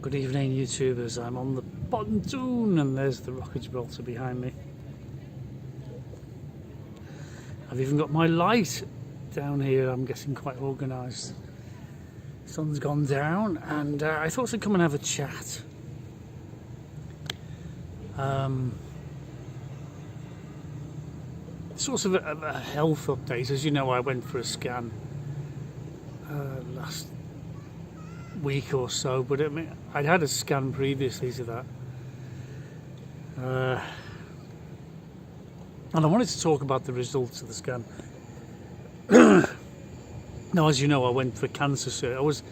Good evening, YouTubers. I'm on the pontoon and there's the Rock of Gibraltar behind me. I've even got my light down here. I'm getting quite organised. Sun's gone down and I thought I'd come and have a chat. Sort of a health update. As you know, I went for a scan last week or so, but I mean, I'd had a scan previously to that, and I wanted to talk about the results of the scan. Now, as you know, I went for cancer surgery. I was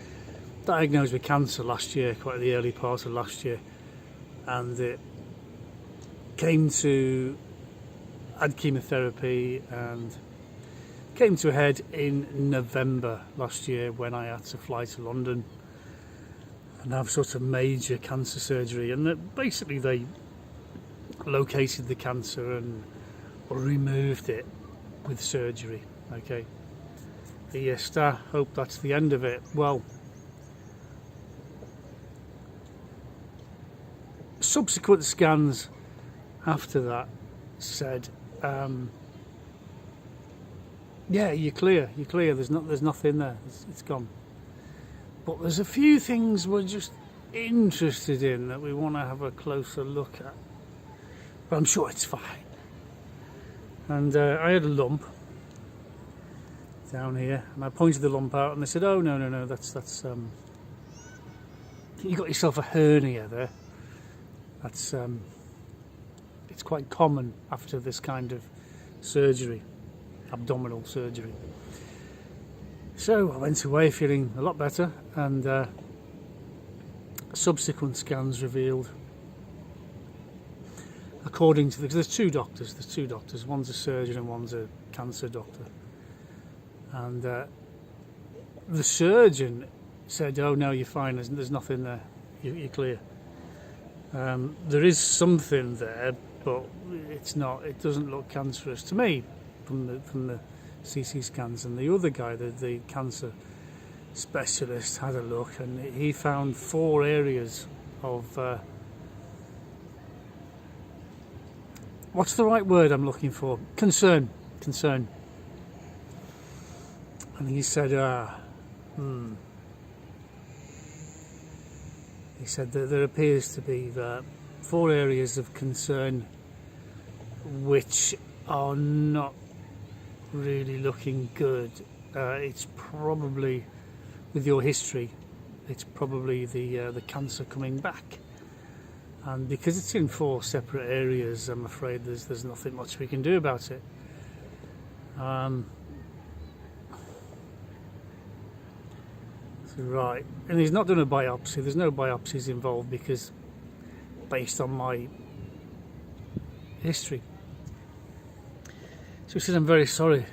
diagnosed with cancer last year, quite the early part of last year, and it came to, I had chemotherapy and came to a head in November last year when I had to fly to London and have sort of major cancer surgery, and basically they located the cancer and removed it with surgery. Okay, the staff hope that's the end of it. Well, subsequent scans after that said, yeah, you're clear. There's nothing there. It's gone. But there's a few things we're just interested in that we want to have a closer look at. But I'm sure it's fine. And I had a lump down here, and I pointed the lump out, and they said, "Oh no, that's you got yourself a hernia there. That's it's quite common after this kind of surgery, abdominal surgery." So I went away feeling a lot better, and subsequent scans revealed, according to there's two doctors, one's a surgeon and one's a cancer doctor, and the surgeon said, "Oh no, you're fine, there's nothing there, you're clear. There is something there, but it doesn't look cancerous to me from the CT scans." And the other guy, the cancer specialist, had a look, and he found 4 areas of what's the right word I'm looking for? Concern. And he said, he said that there appears to be 4 areas of concern which are not really looking good. It's probably, with your history, it's probably the cancer coming back, and because it's in 4 separate areas, I'm afraid there's nothing much we can do about it. Right, and he's not done a biopsy. There's no biopsies involved because, based on my history. So he said, "I'm very sorry.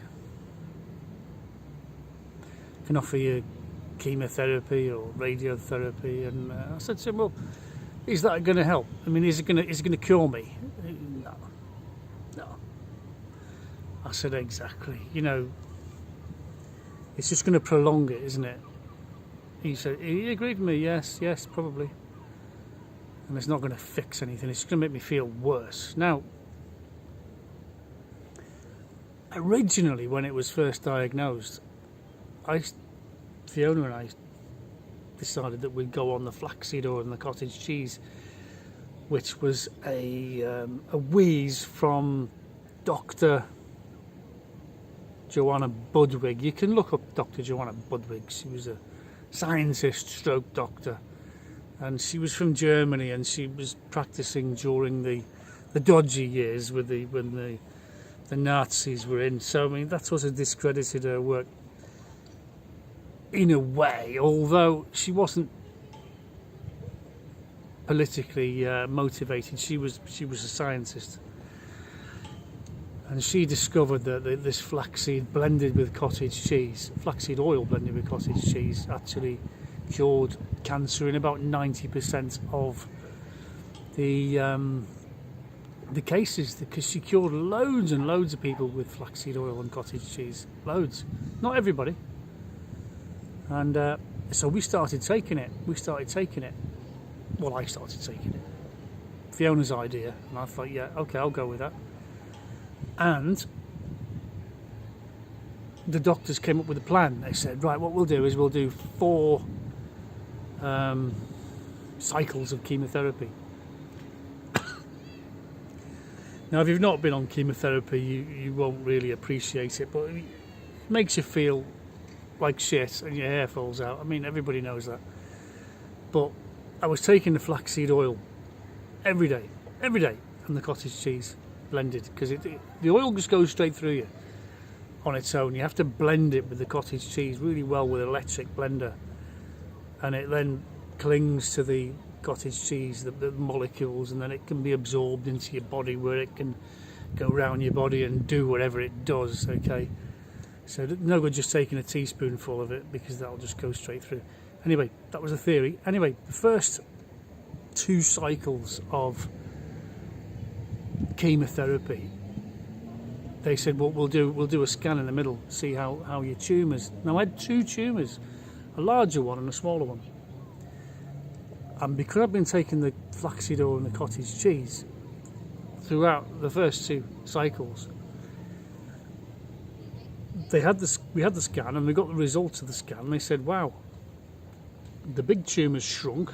I can offer you chemotherapy or radiotherapy." And I said to him, "Well, is that going to help? I mean, is it going to cure me?" No. I said, "Exactly. You know, it's just going to prolong it, isn't it?" He said, he agreed with me. Yes, probably. And it's not going to fix anything. It's going to make me feel worse. Now, originally, when it was first diagnosed, Fiona and I decided that we'd go on the flaxseed oil and the cottage cheese, which was a wheeze from Dr. Joanna Budwig. You can look up Dr. Joanna Budwig. She was a scientist stroke doctor, and she was from Germany, and she was practicing during the dodgy years when the Nazis were in. So I mean, that sort of discredited her work in a way, although she wasn't politically motivated. She was a scientist, and she discovered that this flaxseed oil blended with cottage cheese actually cured cancer in about 90% of the cases, because she cured loads and loads of people with flaxseed oil and cottage cheese. Loads. Not everybody. And so we started taking it. Well, I started taking it. Fiona's idea, and I thought, yeah, okay, I'll go with that. And the doctors came up with a plan. They said, right, what we'll do is we'll do 4 cycles of chemotherapy. Now, if you've not been on chemotherapy, you won't really appreciate it, but it makes you feel like shit and your hair falls out. I mean, everybody knows that. But I was taking the flaxseed oil every day, and the cottage cheese blended, because the oil just goes straight through you on its own. You have to blend it with the cottage cheese really well with an electric blender, and it then clings to the cottage cheese, the molecules, and then it can be absorbed into your body, where it can go around your body and do whatever it does. Okay, so no good just taking a teaspoonful of it, because that'll just go straight through. Anyway, that was the theory. Anyway, the first 2 cycles of chemotherapy, they said, well, we'll do a scan in the middle, see how your tumours. Now, I had 2 tumours, a larger one and a smaller one. And because I've been taking the flaxseed oil and the cottage cheese throughout the first 2 cycles, we had the scan, and we got the results of the scan. And they said, wow, the big tumours shrunk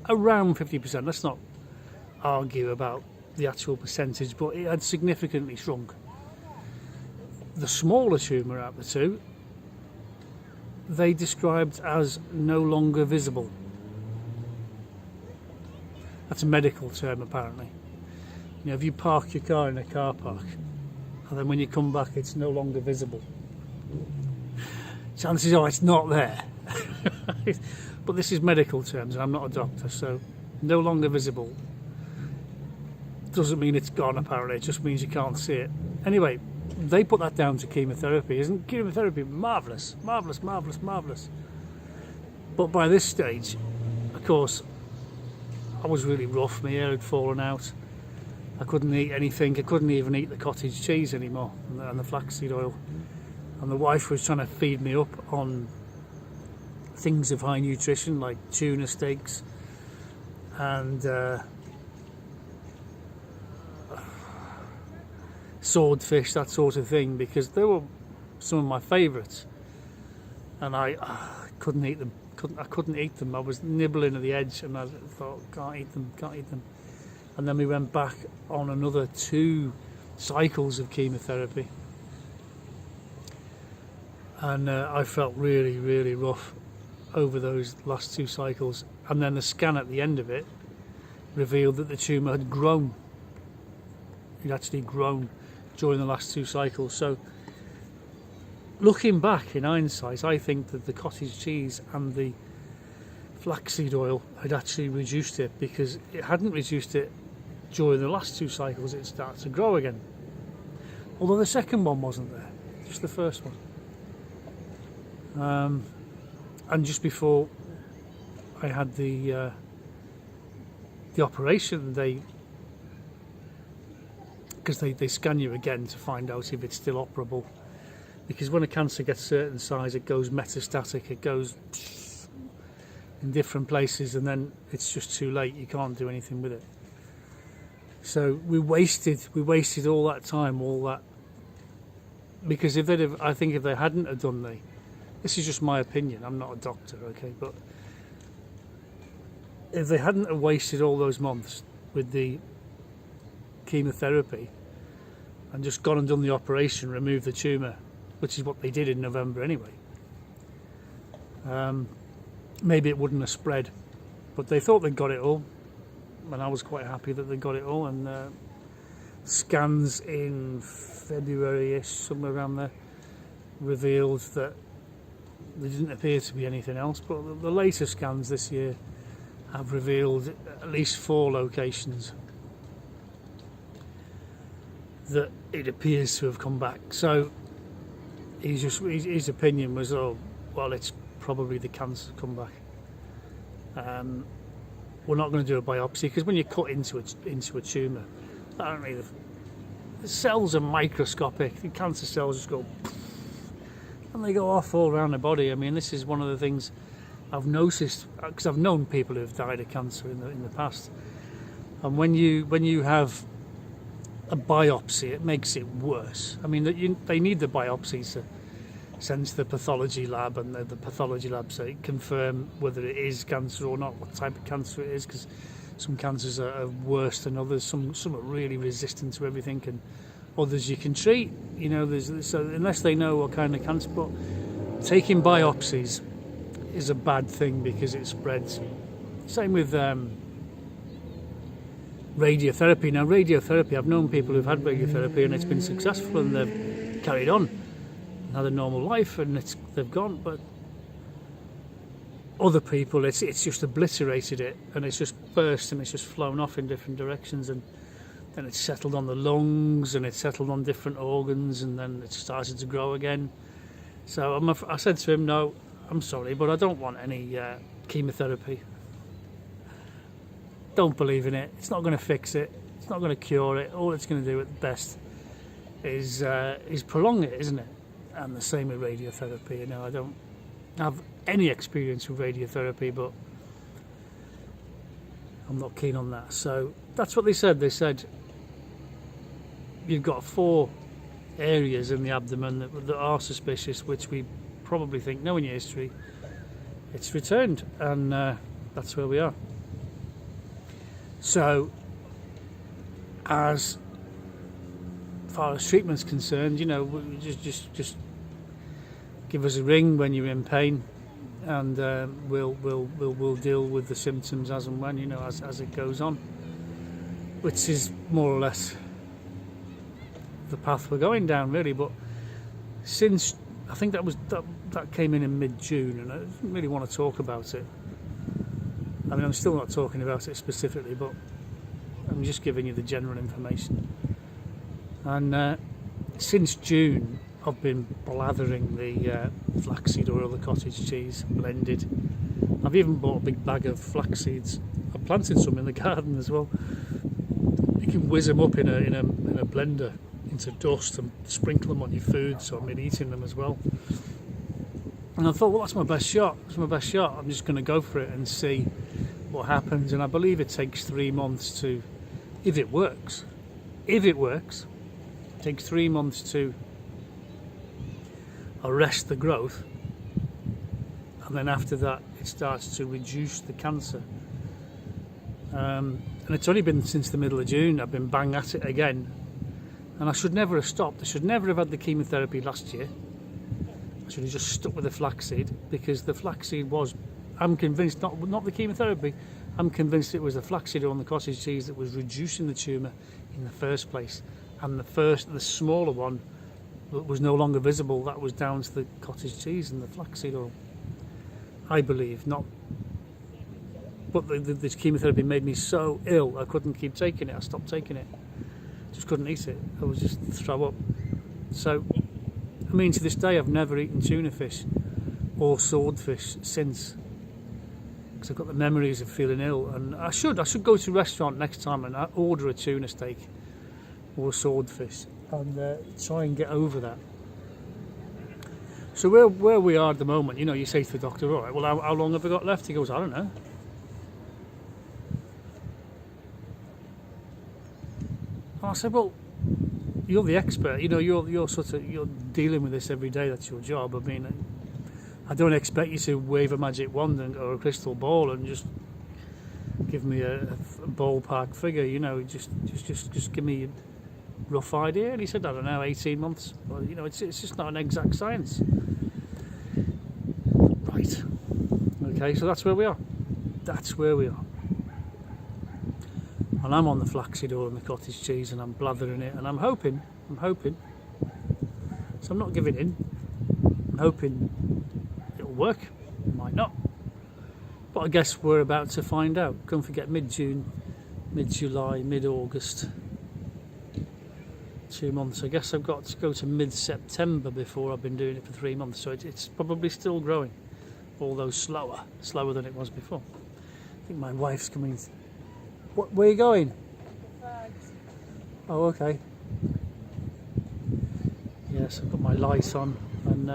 around 50%. Let's not argue about the actual percentage, but it had significantly shrunk. The smaller tumour out of the 2, they described as no longer visible. That's a medical term, apparently. You know, if you park your car in a car park, and then when you come back, it's no longer visible, chances are it's not there. But this is medical terms, and I'm not a doctor, so no longer visible doesn't mean it's gone, apparently. It just means you can't see it. Anyway, they put that down to chemotherapy. Isn't chemotherapy marvellous? Marvellous, marvellous, marvellous. But by this stage, of course, I was really rough. My hair had fallen out. I couldn't eat anything. I couldn't even eat the cottage cheese anymore, and the flaxseed oil. And the wife was trying to feed me up on things of high nutrition, like tuna steaks and swordfish, that sort of thing, because they were some of my favourites, and I couldn't eat them. I couldn't eat them. I was nibbling at the edge, and I thought, can't eat them. And then we went back on another 2 cycles of chemotherapy, and I felt really, really rough over those last 2 cycles. And then the scan at the end of it revealed that the tumour had grown. It actually grown during the last 2 cycles. So looking back in hindsight, I think that the cottage cheese and the flaxseed oil had actually reduced it, because it hadn't reduced it during the last 2 cycles. It started to grow again, although the second one wasn't there, just the first one. And just before I had the operation, because they scan you again to find out if it's still operable, because when a cancer gets a certain size, it goes metastatic, it goes in different places, and then it's just too late. You can't do anything with it. So we wasted all that time, all that, because if they hadn't have done this is just my opinion, I'm not a doctor, okay, but if they hadn't have wasted all those months with the chemotherapy and just gone and done the operation, removed the tumour, which is what they did in November anyway, maybe it wouldn't have spread. But they thought they'd got it all, and I was quite happy that they got it all. And scans in February-ish, somewhere around there, revealed that there didn't appear to be anything else. But the later scans this year have revealed at least 4 locations that it appears to have come back. So his opinion was, oh, well, it's probably the cancer come back. We're not going to do a biopsy, because when you cut into a tumour, apparently the cells are microscopic. The cancer cells just go, and they go off all around the body. I mean, this is one of the things I've noticed, because I've known people who've died of cancer in the past, and when you have a biopsy, it makes it worse. I mean, they need the biopsies to send to the pathology lab, and the pathology lab say confirm whether it is cancer or not, what type of cancer it is, because some cancers are worse than others. Some are really resistant to everything, and others you can treat. You know, so unless they know what kind of cancer. But taking biopsies is a bad thing because it spreads. Same with radiotherapy. Now, radiotherapy, I've known people who've had radiotherapy and it's been successful and they've carried on and had a normal life and they've gone. But other people, it's just obliterated it, and it's just burst and it's just flown off in different directions, and then it's settled on the lungs and it's settled on different organs, and then it started to grow again. So I said to him, no, I'm sorry, but I don't want any chemotherapy. Don't believe in it. It's not going to fix it. It's not going to cure it. All it's going to do at best is prolong it, isn't it? And the same with radiotherapy. You know, I don't have any experience with radiotherapy, but I'm not keen on that. So that's what they said. They said you've got 4 areas in the abdomen that are suspicious, which we probably think, knowing your history, it's returned, and that's where we are. So as far as treatment's concerned, you know, just give us a ring when you're in pain, and we'll deal with the symptoms as and when, you know, as it goes on, which is more or less the path we're going down, really. But since I think that came in mid-June, and I didn't really want to talk about it. I mean, I'm still not talking about it specifically, but I'm just giving you the general information. And since June, I've been blathering the flaxseed oil, the cottage cheese blended. I've even bought a big bag of flax seeds. I've planted some in the garden as well. You can whiz them up in a blender into dust and sprinkle them on your food, so I'm eating them as well. And I thought, well, that's my best shot. It's my best shot. I'm just going to go for it and see what happens. And I believe it takes 3 months to, if it works, it takes 3 months to arrest the growth, and then after that it starts to reduce the cancer. And it's only been since the middle of June I've been bang at it again, and I should never have stopped. I should never have had the chemotherapy last year. I should have just stuck with the flaxseed, because the flaxseed was, I'm convinced, not the chemotherapy, I'm convinced it was the flaxseed on the cottage cheese that was reducing the tumour in the first place, and the smaller one was no longer visible. That was down to the cottage cheese and the flaxseed oil, I believe. Not, but this chemotherapy made me so ill I couldn't keep taking it. I stopped taking it, just couldn't eat it. I would just throw up. So I mean, to this day I've never eaten tuna fish or swordfish since, because I've got the memories of feeling ill. And I should go to a restaurant next time and order a tuna steak or a swordfish and try and get over that. So where we are at the moment, you know, you say to the doctor, all right, well, how long have I got left? He goes, I don't know. And I said, well, you're the expert, you know, you're dealing with this every day. That's your job. I mean, I don't expect you to wave a magic wand or a crystal ball and just give me a ballpark figure. You know, just give me a rough idea. And he said, I don't know, 18 months. Well, you know, it's just not an exact science. Right. Okay, so that's where we are. That's where we are. And I'm on the flaxseed oil and the cottage cheese, and I'm blathering it, and I'm hoping. So I'm not giving in. I'm hoping it'll work. It might not. But I guess we're about to find out. Don't forget, mid-June, mid-July, mid-August. 2 months. I guess I've got to go to mid-September before I've been doing it for 3 months. So it's probably still growing, although slower than it was before. I think my wife's coming. Where are you going? Oh, okay. Yes, I've got my light on, and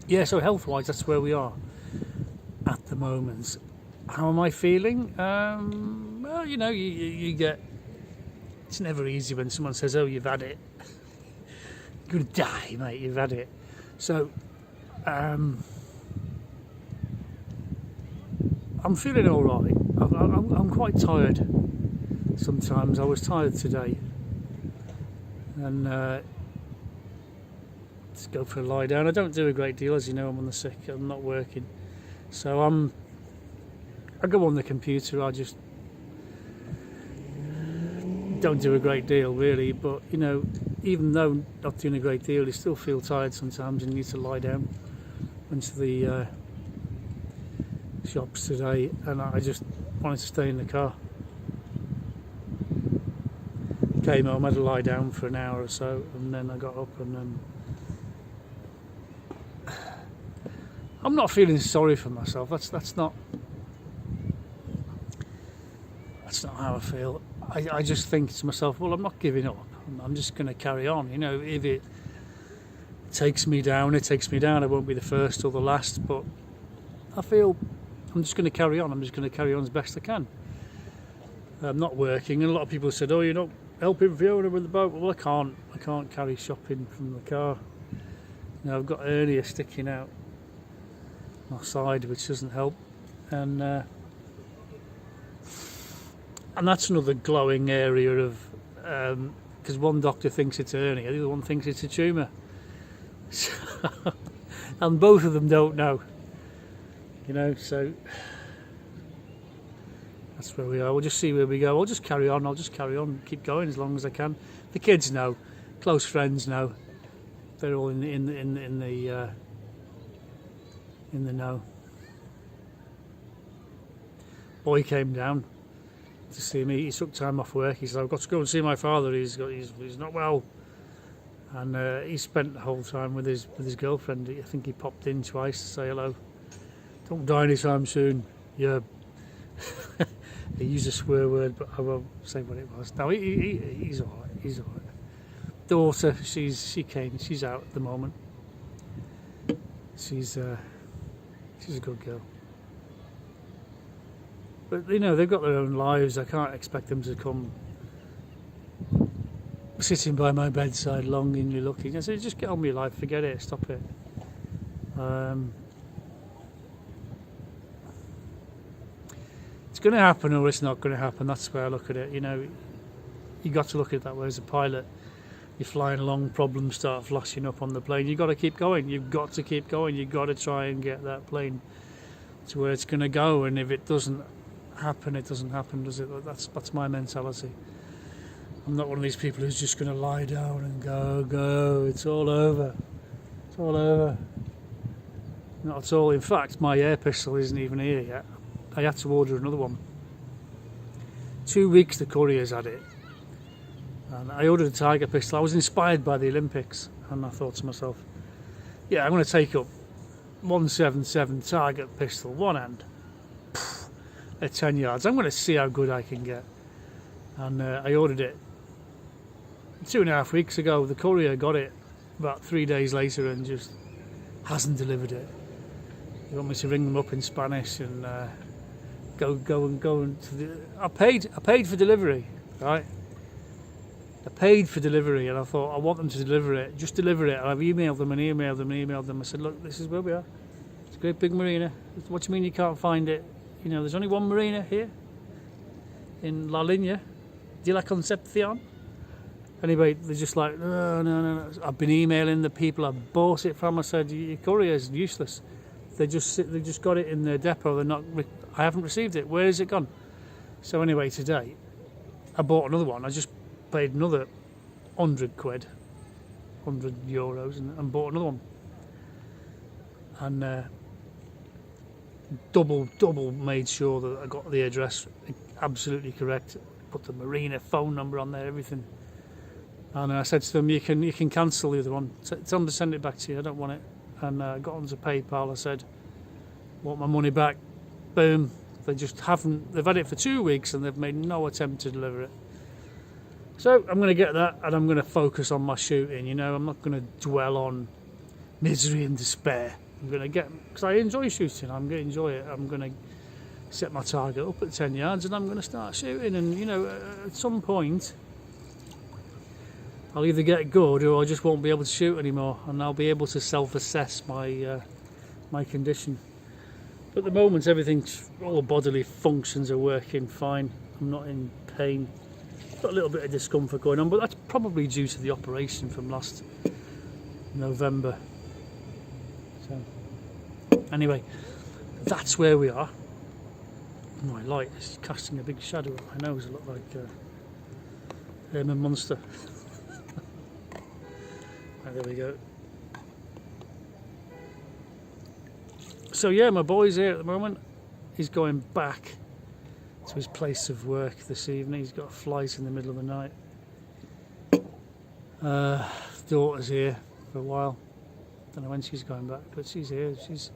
yeah. So health-wise, that's where we are. moment. How am I feeling? Well, you know, you get... It's never easy when someone says, oh, you've had it. You're going to die, mate, you've had it. So, I'm feeling all right. I'm quite tired sometimes. I was tired today. And just go for a lie down. I don't do a great deal, as you know. I'm on the sick. I'm not working. So I go on the computer. I just don't do a great deal, really. But, you know, even though not doing a great deal, you still feel tired sometimes and you need to lie down. Went to the shops today and I just wanted to stay in the car. Came home, had to lie down for an hour or so, and then I got up and I'm not feeling sorry for myself. That's not how I feel. I just think to myself, well, I'm not giving up. I'm just going to carry on. You know, if it takes me down, it takes me down. I won't be the first or the last, but I feel I'm just going to carry on. I'm just going to carry on as best I can. I'm not working, and a lot of people said, oh, you're not helping Fiona with the boat. Well, I can't carry shopping from the car. You know, I've got a hernia sticking out my side, which doesn't help, and that's another glowing area of because one doctor thinks it's a hernia, the other one thinks it's a tumour. And both of them don't know, you know, so that's where we are. We'll just see where we go. I'll just carry on, keep going as long as I can. The kids know, close friends know, they're all in the know. Boy came down to see me. He took time off work. He said, I've got to go and see my father. He's not well. And he spent the whole time with his girlfriend. I think he popped in twice to say hello. Don't die anytime soon. Yeah. He used a swear word, but I won't say what it was. No, he's all right. He's all right. Daughter, she came. She's out at the moment. She's a good girl. But, you know, they've got their own lives. I can't expect them to come sitting by my bedside longingly looking. I said, just get on with your life, forget it, stop it. It's going to happen or it's not going to happen. That's the way I look at it. You know, you got to look at it that way as a pilot. You're flying along, problems start flashing up on the plane. You've got to keep going. You've got to keep going. You've got to try and get that plane to where it's going to go. And if it doesn't happen, it doesn't happen, does it? That's my mentality. I'm not one of these people who's just going to lie down and go. It's all over. It's all over. Not at all. In fact, my air pistol isn't even here yet. I had to order another one. 2 weeks the courier's had it. And I ordered a Tiger pistol. I was inspired by the Olympics, and I thought to myself, yeah, I'm going to take up 177 target pistol, one hand, at 10 yards. I'm going to see how good I can get. And I ordered it 2.5 weeks ago. The courier got it about 3 days later and just hasn't delivered it. You want me to ring them up in Spanish and go into the... I paid for delivery, right? I paid for delivery, and I thought, I want them to deliver it. Just deliver it. And I've emailed them. I said, look, this is where we are. It's a great big marina. What do you mean you can't find it? You know, there's only one marina here in La Línea de la Concepción. Anyway, they're just like, no. I've been emailing the people I bought it from. I said, your courier is useless. They just got it in their depot. I haven't received it. Where is it gone? So anyway, today I bought another one. I just paid another 100 quid, 100 euros, and bought another one. And double made sure that I got the address absolutely correct. Put the marina phone number on there, everything. And I said to them, you can cancel the other one. Tell them to send it back to you. I don't want it. And I got onto PayPal. I said, want my money back. Boom. They just haven't. They've had it for 2 weeks and they've made no attempt to deliver it. So I'm going to get that, and I'm going to focus on my shooting. You know, I'm not going to dwell on misery and despair. I'm going to get, because I enjoy shooting, I'm going to enjoy it. I'm going to set my target up at 10 yards and I'm going to start shooting. And, you know, at some point, I'll either get good or I just won't be able to shoot anymore, and I'll be able to self-assess my my condition. But at the moment, all the bodily functions are working fine. I'm not in pain. Got a little bit of discomfort going on, but that's probably due to the operation from last November. So, anyway, that's where we are. My light is casting a big shadow on my nose. I look like Herman Munster. Right, there we go. So yeah, my boy's here at the moment. He's going back to his place of work this evening. He's got a flight in the middle of the night. Daughter's here for a while. Don't know when she's going back, but she's here. She's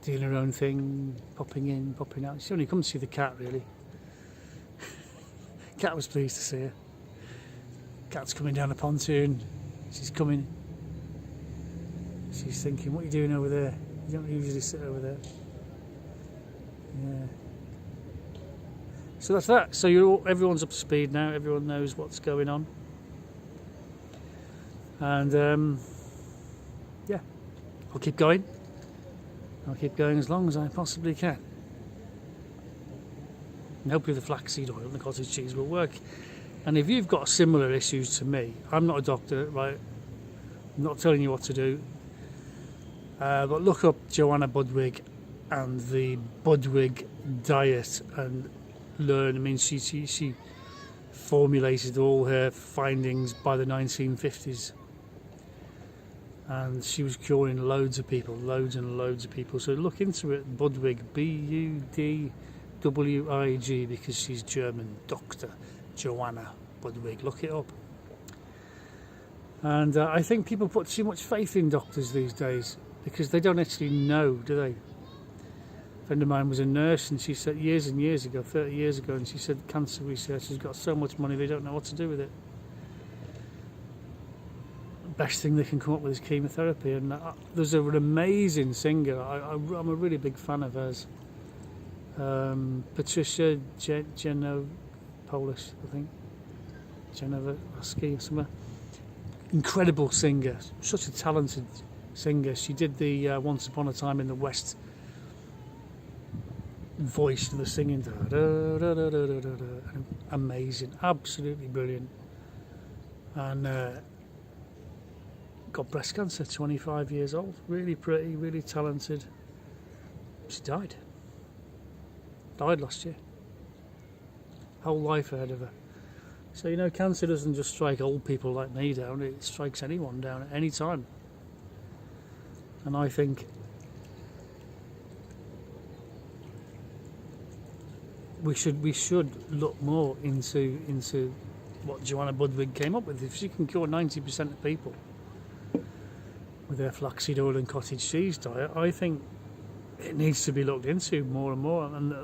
doing her own thing, popping in, popping out. She only comes to see the cat, really. Cat was pleased to see her. Cat's coming down the pontoon. She's coming. She's thinking, what are you doing over there? You don't usually sit over there. Yeah. So that's that. So everyone's up to speed now. Everyone knows what's going on. And yeah, I'll keep going. I'll keep going as long as I possibly can. And hopefully the flaxseed oil and the cottage cheese will work. And if you've got similar issues to me, I'm not a doctor, right? I'm not telling you what to do. But look up Joanna Budwig and the Budwig diet and learn. I mean, she formulated all her findings by the 1950s. And she was curing loads and loads of people. So look into it, Budwig, Budwig, because she's German. Dr. Joanna Budwig. Look it up. And I think people put too much faith in doctors these days because they don't actually know, do they? A friend of mine was a nurse and she said years and years ago, 30 years ago, and she said cancer research has got so much money they don't know what to do with it. Best thing they can come up with is chemotherapy. And there's an amazing singer. I'm a really big fan of hers. Patricia Polish, I think. Genovaski or somewhere. Incredible singer. Such a talented singer. She did the Once Upon a Time in the West voice to the singing. Amazing. Absolutely brilliant. And got breast cancer, 25 years old, really pretty, really talented. She died last year, whole life ahead of her. So you know, cancer doesn't just strike old people like me down, it strikes anyone down at any time. And I think we should look more into what Joanna Budwig came up with. If she can cure 90% of people with their flaxseed oil and cottage cheese diet, I think it needs to be looked into more and more. And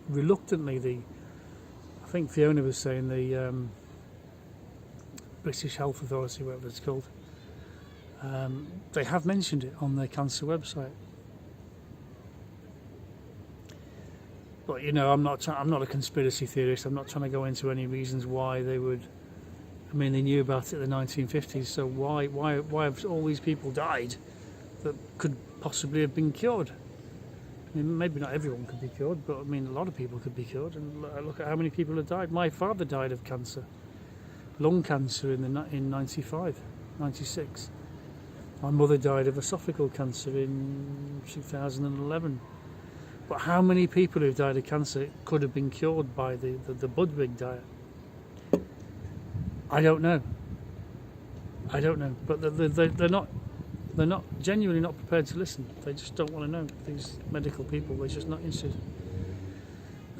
reluctantly, I think Fiona was saying the British Health Authority, whatever it's called, they have mentioned it on their cancer website. But you know, I'm not a conspiracy theorist. I'm not trying to go into any reasons why they would. I mean, they knew about it in the 1950s, so why have all these people died that could possibly have been cured? I mean, maybe not everyone could be cured, but I mean, a lot of people could be cured. And look at how many people have died. My father died of cancer, lung cancer in 95, 96. My mother died of esophageal cancer in 2011. But how many people who've died of cancer could have been cured by the Budwig diet? I don't know. But they're not genuinely not prepared to listen. They just don't want to know. These medical people, they're just not interested.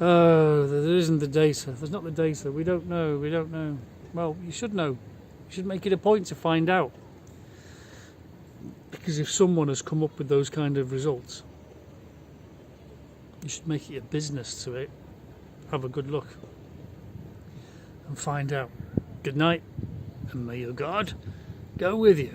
Oh, there isn't the data. There's not the data. We don't know. Well, you should know. You should make it a point to find out. Because if someone has come up with those kind of results, you should make it a business to it. Have a good look and find out. Good night, and may your God go with you.